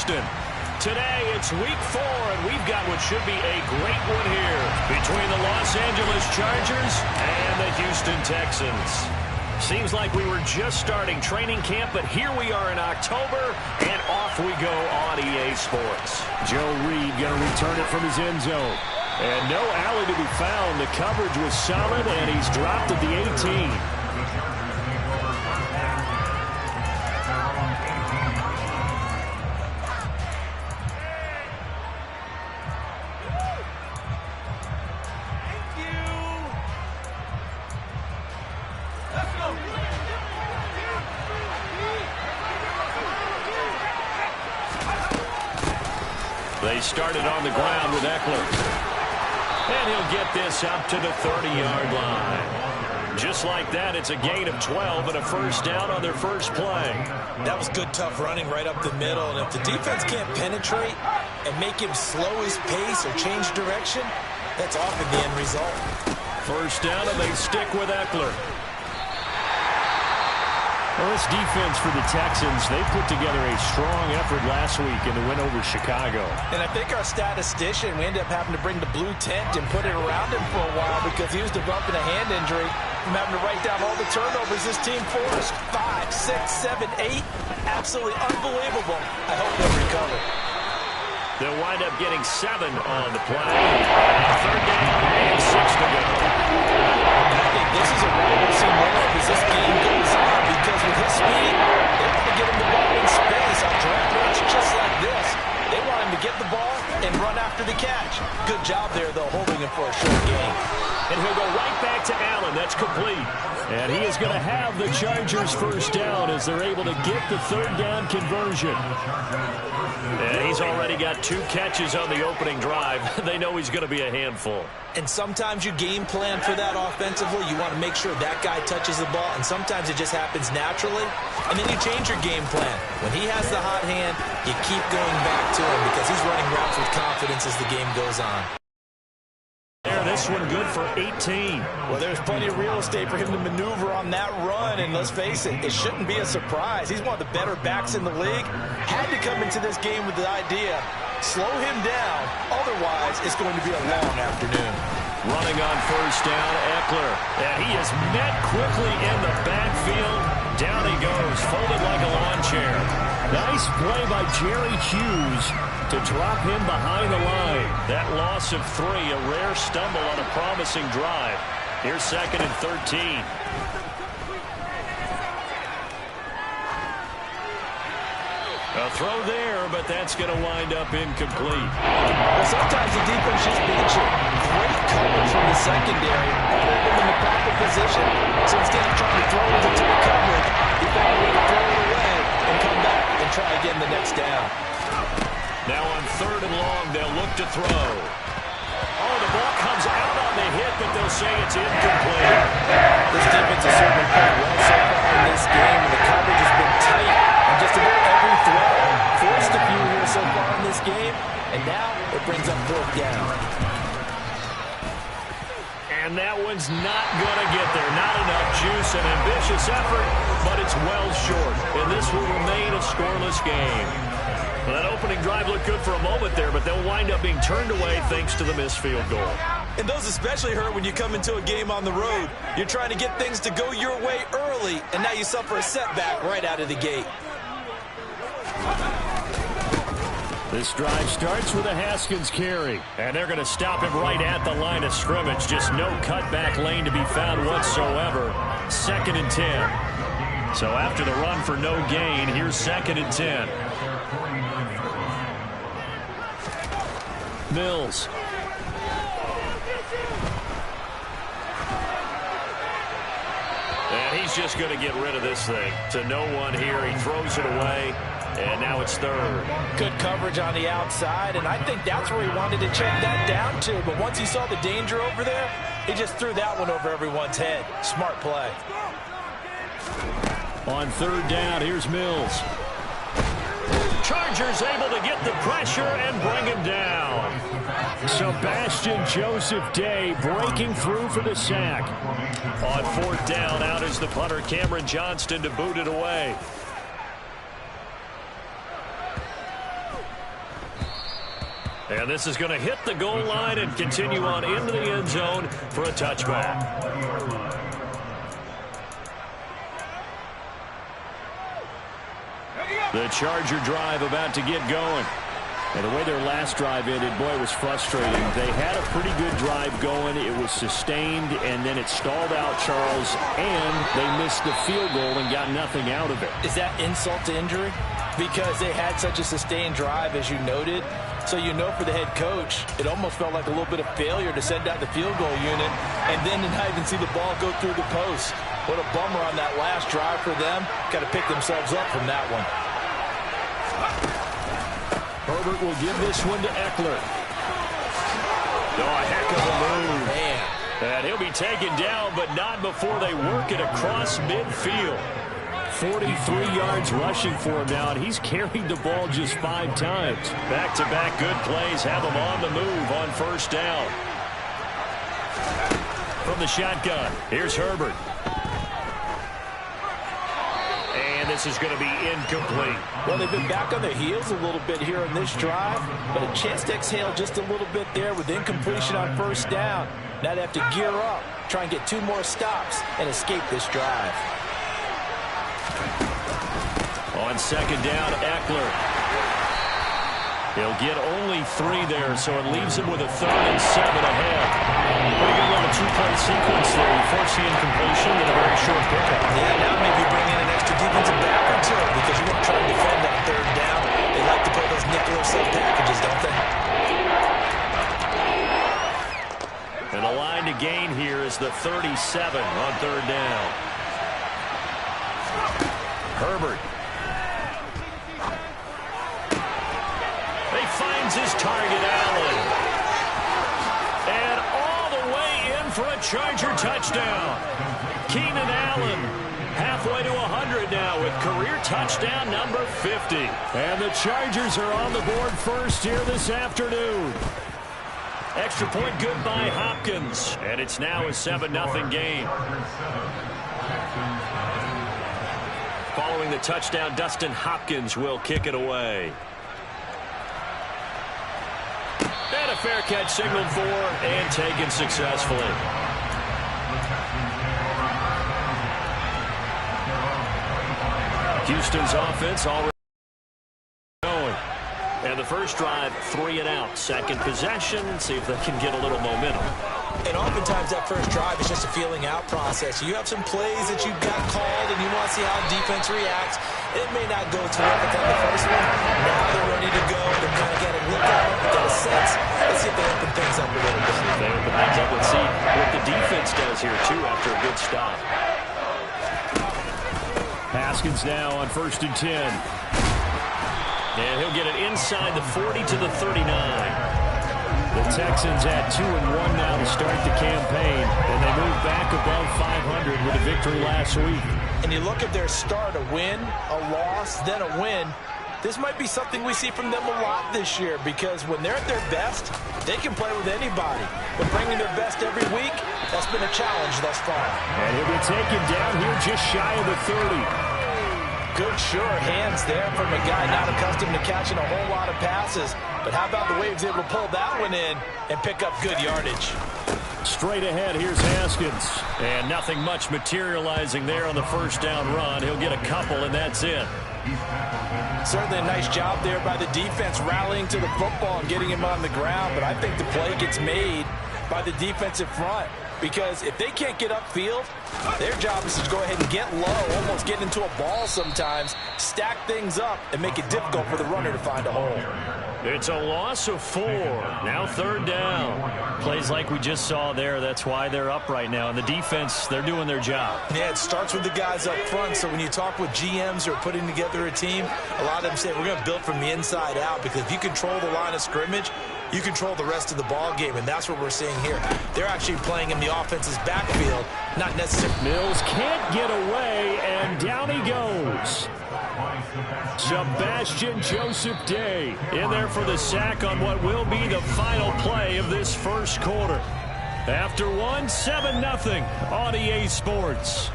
Houston. Today, it's week 4, and we've got what should be a great one here between the Los Angeles Chargers and the Houston Texans. Seems like we were just starting training camp, but here we are in October, and off we go on EA Sports. Joe Reed going to return it from his end zone. And no alley to be found. The coverage was solid, and he's dropped at the 18. They started on the ground with Eckler. And he'll get this up to the 30-yard line. Just like that, it's a gain of 12 and a first down on their first play. That was good, tough running right up the middle. And if the defense can't penetrate and make him slow his pace or change direction, that's often the end result. First down, and they stick with Eckler. Well, this defense for the Texans, they put together a strong effort last week in the win over Chicago. And I think our statistician, we ended up having to bring the blue tent and put it around him for a while because he was developing a hand injury from having to write down all the turnovers this team forced. 5, 6, 7, 8. Absolutely unbelievable. I hope they'll recover. They'll wind up getting 7 on the play. Third down and 6 to go. I think this is a run we'll see more of as this game goes on. Because with his speed, they want to get him the ball in space on draft runs just like this. They want him to get the ball and run after the catch. Good job there, though, holding him for a short gain. And he'll go right back to Allen. That's complete. And he is going to have the Chargers first down as they're able to get the third down conversion. And he's already got 2 catches on the opening drive. They know he's going to be a handful. And sometimes you game plan for that offensively. You want to make sure that guy touches the ball, and sometimes it just happens naturally. And then you change your game plan. When he has the hot hand, you keep going back to him because he's running routes with confidence as the game goes on. There, this one good for 18. Well, there's plenty of real estate for him to maneuver on that run, and let's face it, it shouldn't be a surprise. He's one of the better backs in the league. Had to come into this game with the idea, slow him down, otherwise it's going to be a long afternoon. Running on first down, Eckler. And he is met quickly in the backfield. Down he goes, folded like a lawn chair. Nice play by Jerry Hughes to drop him behind the line. That loss of 3, a rare stumble on a promising drive. Here's 2nd and 13. A throw there, but that's going to wind up incomplete. Well, sometimes the defense just beats you. Great coverage from the secondary. Put him in the proper position. So instead of trying to throw it into the coverage, he found a way to throw it away and come back and try again the next down. Now on 3rd and long, they'll look to throw. Oh, the ball comes out on the hit, but they'll say it's incomplete. This defense has certainly played well so far in this game, and the coverage has been tight on just about every throw. Forced a few here so far in this game, and now it brings up 4th down. And that one's not going to get there. Not enough juice, an ambitious effort, but it's well short. And this will remain a scoreless game. Well, that opening drive looked good for a moment there, but they'll wind up being turned away thanks to the missed field goal. And those especially hurt when you come into a game on the road. You're trying to get things to go your way early, and now you suffer a setback right out of the gate. This drive starts with a Haskins carry. And they're going to stop him right at the line of scrimmage. Just no cutback lane to be found whatsoever. 2nd and 10. So after the run for no gain, here's 2nd and 10. Mills. And he's just going to get rid of this thing. To no one here. He throws it away. And now it's 3rd. Good coverage on the outside, and I think that's where he wanted to check that down to. But once he saw the danger over there, he just threw that one over everyone's head. Smart play. On 3rd down, here's Mills. Chargers able to get the pressure and bring him down. Sebastian Joseph Day breaking through for the sack. On 4th down, out is the punter, Cameron Johnston, to boot it away. And this is going to hit the goal line and continue on into the end zone for a touchback. The Charger drive about to get going. And the way their last drive ended, boy, it was frustrating. They had a pretty good drive going. It was sustained, and then it stalled out, Charles, and they missed the field goal and got nothing out of it. Is that insult to injury? Because they had such a sustained drive, as you noted. So you know for the head coach, it almost felt like a little bit of failure to send out the field goal unit and then to not even see the ball go through the post. What a bummer on that last drive for them. Got to pick themselves up from that one. Herbert will give this one to Eckler. Oh, a heck of a move. Man. And he'll be taken down, but not before they work it across midfield. 43 yards rushing for him now, and he's carried the ball just 5 times. Back-to-back good plays have him on the move on first down. From the shotgun, here's Herbert. And this is going to be incomplete. Well, they've been back on their heels a little bit here in this drive, but a chance to exhale just a little bit there with incompletion on first down. Now they have to gear up, try and get 2 more stops, and escape this drive. On second down, Eckler. He'll get only 3 there, so it leaves him with a 3rd and 7 ahead. Pretty good little 2-play sequence there. You force the incompletion and a very short pickup. Yeah, now maybe bring in an extra defensive back or 2 because you want to try to defend on 3rd down. They like to play those nickel sub packages, don't they? And the line to gain here is the 37 on 3rd down. Herbert. He finds his target, Allen. And all the way in for a Charger touchdown. Keenan Allen halfway to 100 now with career touchdown number 50. And the Chargers are on the board first here this afternoon. Extra point good by Hopkins. And it's now a 7-0 game. Following the touchdown, Dustin Hopkins will kick it away. And a fair catch signaled for and taken successfully. Houston's offense already going. And the first drive, 3 and out. Second possession, see if they can get a little momentum. And oftentimes that first drive is just a feeling out process. You have some plays that you've got called and you want to see how defense reacts. It may not go terrific on the first one. Now they're ready to go. They're kind of got a look at it, got a sense. Let's see if they open things up a little bit. They open things up. Let's see what the defense does here, too, after a good stop. Haskins now on 1st and 10. And he'll get it inside the 40 to the 39. The Texans at 2-1 now to start the campaign, and they move back above 500 with a victory last week. And you look at their start, a win, a loss, then a win. This might be something we see from them a lot this year because when they're at their best, they can play with anybody. But bringing their best every week, that's been a challenge thus far. And he'll be taken down here just shy of the 30. Good, sure hands there from a guy not accustomed to catching a whole lot of passes. But how about the way he was able to pull that one in and pick up good yardage? Straight ahead, here's Haskins. And nothing much materializing there on the first down run. He'll get a couple, and that's it. Certainly a nice job there by the defense rallying to the football and getting him on the ground. But I think the play gets made by the defensive front. Because if they can't get upfield, their job is to go ahead and get low, almost get into a ball sometimes, stack things up, and make it difficult for the runner to find a hole. It's a loss of 4. Now 3rd down. Plays like we just saw there. That's why they're up right now. And the defense, they're doing their job. Yeah, it starts with the guys up front. So when you talk with GMs who are putting together a team, a lot of them say we're going to build from the inside out because if you control the line of scrimmage, you control the rest of the ball game, and that's what we're seeing here. They're actually playing in the offense's backfield, not necessarily. Mills can't get away, and down he goes. Sebastian Joseph Day in there for the sack on what will be the final play of this first quarter. After 1, 7-0 on EA Sports.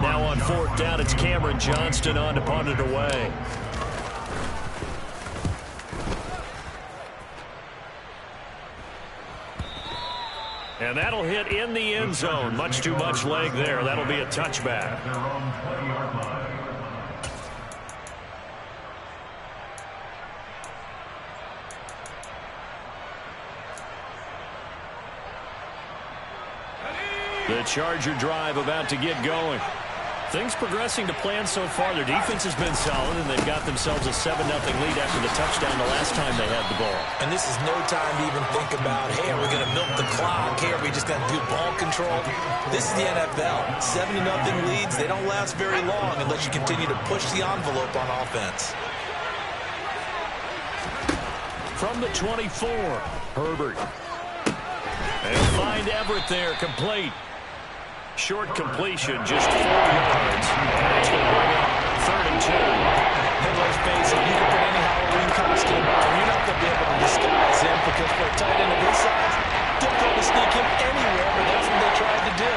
Now on fourth down, it's Cameron Johnston on to punt it away. And that'll hit in the end zone. Much too much leg there. That'll be a touchback. The Charger drive about to get going. Things progressing to plan so far. Their defense has been solid, and they've got themselves a 7-0 lead after the touchdown the last time they had the ball. And this is no time to even think about, hey, are we going to milk the clock? Hey, are we just going to do ball control? This is the NFL. 7-0 leads, they don't last very long unless you continue to push the envelope on offense. From the 24, Herbert. And find Everett there, complete. Short completion, just 4 yards. And it's going to bring up 3rd and 2. And let's face it, you can put any Halloween costume on. You're not going to be able to disguise him because for a tight end of his size, difficult to sneak him anywhere, but that's what they tried to do.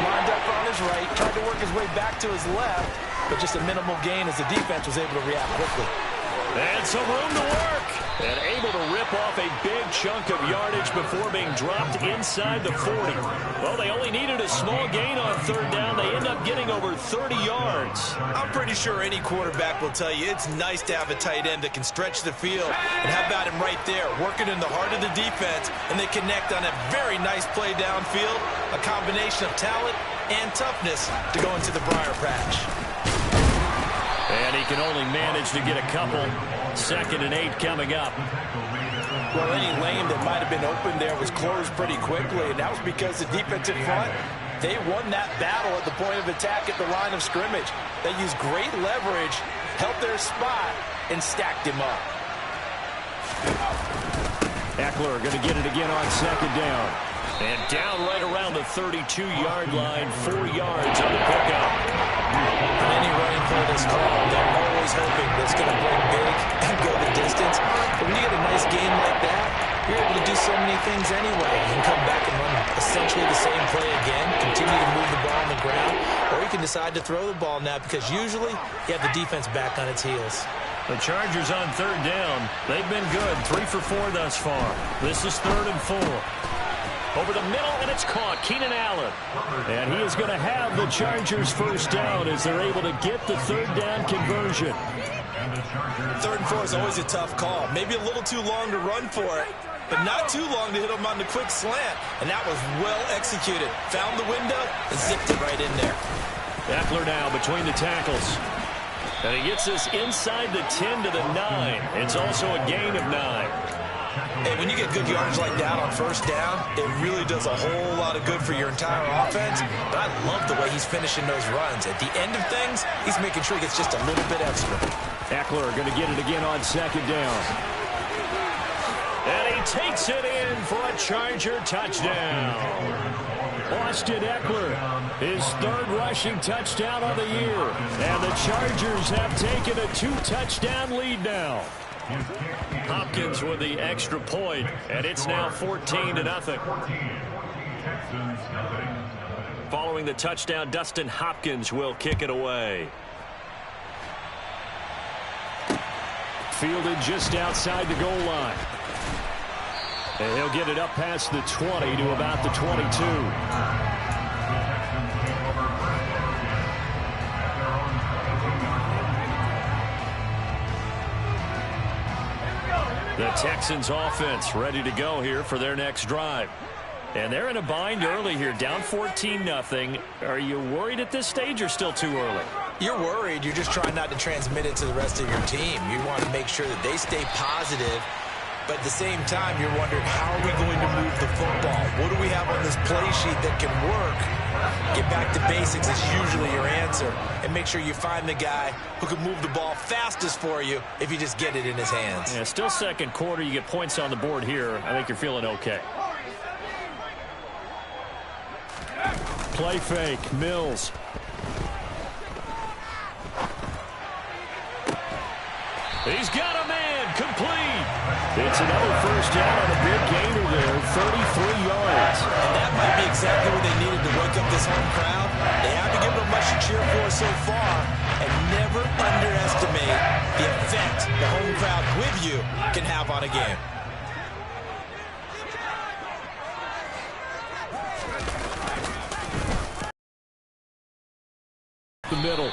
Lined up on his right, tried to work his way back to his left, but just a minimal gain as the defense was able to react quickly. And some room to work. And able to rip off a big chunk of yardage before being dropped inside the 40. Well, they only needed a small gain on 3rd down. They end up getting over 30 yards. I'm pretty sure any quarterback will tell you it's nice to have a tight end that can stretch the field. And how about him right there, working in the heart of the defense, and they connect on a very nice play downfield, a combination of talent and toughness to go into the briar patch. And he can only manage to get a couple. 2nd and 8 coming up. Well, any lane that might have been open there was closed pretty quickly, and that was because the defensive front, they won that battle at the point of attack at the line of scrimmage. They used great leverage, held their spot, and stacked him up. Eckler going to get it again on 2nd down. And down right around the 32-yard line, 4 yards on the pickup. On any running play that's called, they're always hoping that it's going to break big and go the distance. But when you get a nice game like that, you're able to do so many things anyway. You can come back and run essentially the same play again, continue to move the ball on the ground, or you can decide to throw the ball now because usually you have the defense back on its heels. The Chargers on 3rd down. They've been good, 3 for 4 thus far. This is 3rd and 4. Over the middle, and it's caught. Keenan Allen. And he is going to have the Chargers 1st down as they're able to get the 3rd down conversion. 3rd and 4 is always a tough call. Maybe a little too long to run for it, but not too long to hit him on the quick slant. And that was well executed. Found the window and zipped it right in there. Eckler now between the tackles. And he gets us inside the 10 to the 9. It's also a gain of 9. Hey, when you get good yardage like that on 1st down, it really does a whole lot of good for your entire offense. But I love the way he's finishing those runs. At the end of things, he's making sure he gets just a little bit extra. Eckler going to get it again on 2nd down. And he takes it in for a Charger touchdown. Austin Eckler, his 3rd rushing touchdown of the year. And the Chargers have taken a 2-touchdown lead now. Hopkins with the extra point, and it's now 14-0. Following the touchdown, Dustin Hopkins will kick it away. Fielded just outside the goal line. And he'll get it up past the 20 to about the 22. The Texans offense ready to go here for their next drive. And they're in a bind early here, down 14-0. Are you worried at this stage or still too early? You're worried. You're just trying not to transmit it to the rest of your team. You want to make sure that they stay positive. But at the same time, you're wondering, how are we going to move the football? What do we have on this play sheet that can work? Get back to basics is usually your answer. And make sure you find the guy who can move the ball fastest for you if you just get it in his hands. Yeah, still 2nd quarter. You get points on the board here. I think you're feeling okay. Play fake. Mills. He's got a man. Complete. It's another 1st down on a big gainer there. 33 yards. And that might be exactly what they needed to wake up this home crowd. They have to give them much to cheer for so far, and never underestimate the effect the home crowd with you can have on a game. The middle.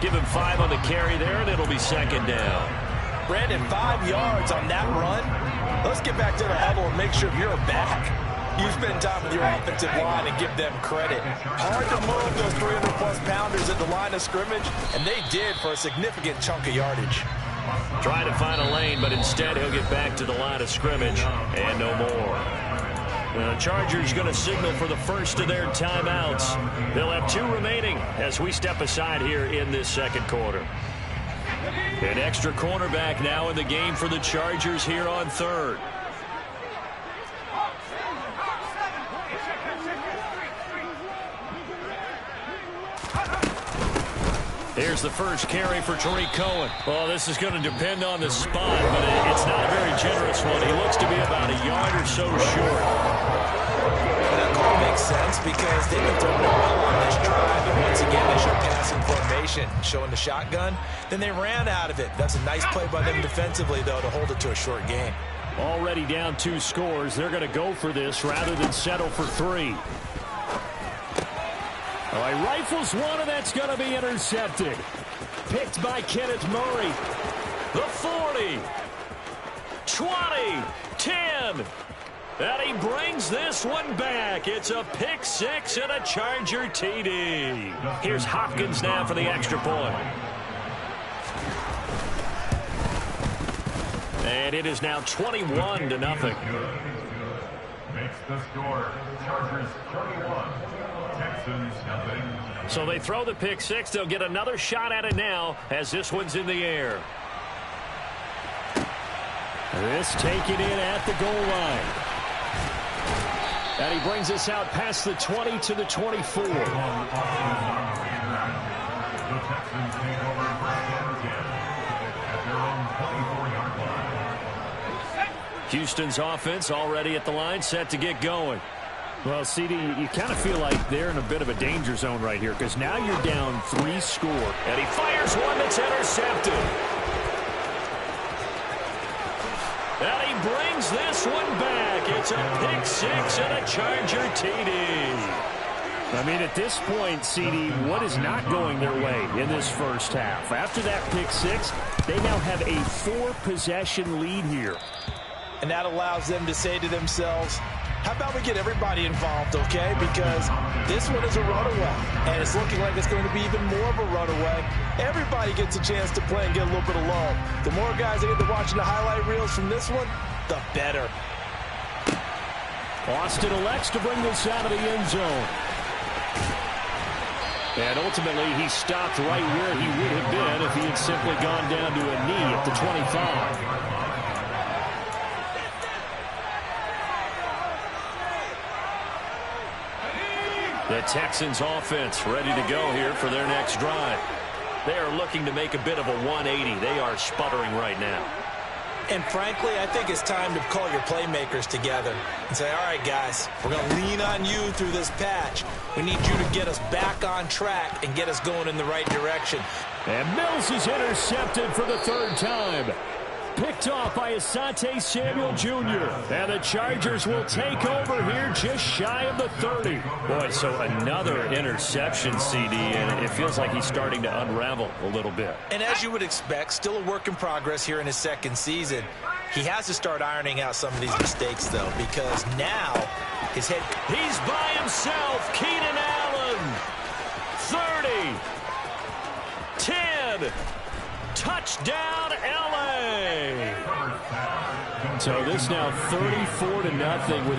Give him 5 on the carry there, and it'll be second down. Brandon, 5 yards on that run. Let's get back to the huddle and make sure you're back. You spend time with your offensive line and give them credit. Hard to move those 300-plus pounders at the line of scrimmage, and they did for a significant chunk of yardage. Trying to find a lane, but instead he'll get back to the line of scrimmage and no more. The Chargers going to signal for the first of their timeouts. They'll have 2 remaining as we step aside here in this second quarter. An extra cornerback now in the game for the Chargers here on third. Here's the first carry for Tariq Cohen. Well, this is going to depend on the spot, but it's not a very generous one. He looks to be about a yard or so short. That call makes sense because they've been throwing it well on this drive. And once again, they show passing formation, showing the shotgun. Then they ran out of it. That's a nice play by them defensively, though, to hold it to a short gain. Already down 2 scores. They're going to go for this rather than settle for 3. Oh, he rifles one, and that's going to be intercepted. Picked by Kenneth Murray. The 40, 20, 10. And he brings this one back. It's a pick 6 and a Charger TD. Here's Hopkins now for the extra point. And it is now 21-0. Makes the score. Chargers 31. Texans nothing. So they throw the pick 6. They'll get another shot at it now as this one's in the air. This taken in at the goal line. And he brings us out past the 20 to the 24. The Texans take over first and 10 at their own 24-yard line. Houston's offense already at the line, set to get going. Well, CD, you kind of feel like they're in a bit of a danger zone right here because now you're down 3 score. And he fires one that's intercepted. And he brings this one back. It's a pick 6 and a Charger TD. I mean, at this point, CD, what is not going their way in this first half? After that pick 6, they now have a 4-possession lead here. And that allows them to say to themselves, how about we get everybody involved, okay? Because this one is a runaway, and it's looking like it's going to be even more of a runaway. Everybody gets a chance to play and get a little bit of love. The more guys that get to watching the highlight reels from this one, the better. Austin elects to bring this out of the end zone. And ultimately, he stopped right where he would have been if he had simply gone down to a knee at the 25. The Texans offense ready to go here for their next drive. They are looking to make a bit of a 180. They are sputtering right now. And frankly, I think it's time to call your playmakers together and say, all right, guys, we're going to lean on you through this patch. We need you to get us back on track and get us going in the right direction. And Mills is intercepted for the 3rd time. Picked off by Asante Samuel Jr. And the Chargers will take over here just shy of the 30. Boy, so another interception, CD, and it feels like he's starting to unravel a little bit. And as you would expect, still a work in progress here in his 2nd season. He has to start ironing out some of these mistakes, though, because now his head... He's by himself, Keenan Allen. 30, 10, touchdown, LA. So this now 34-0 with the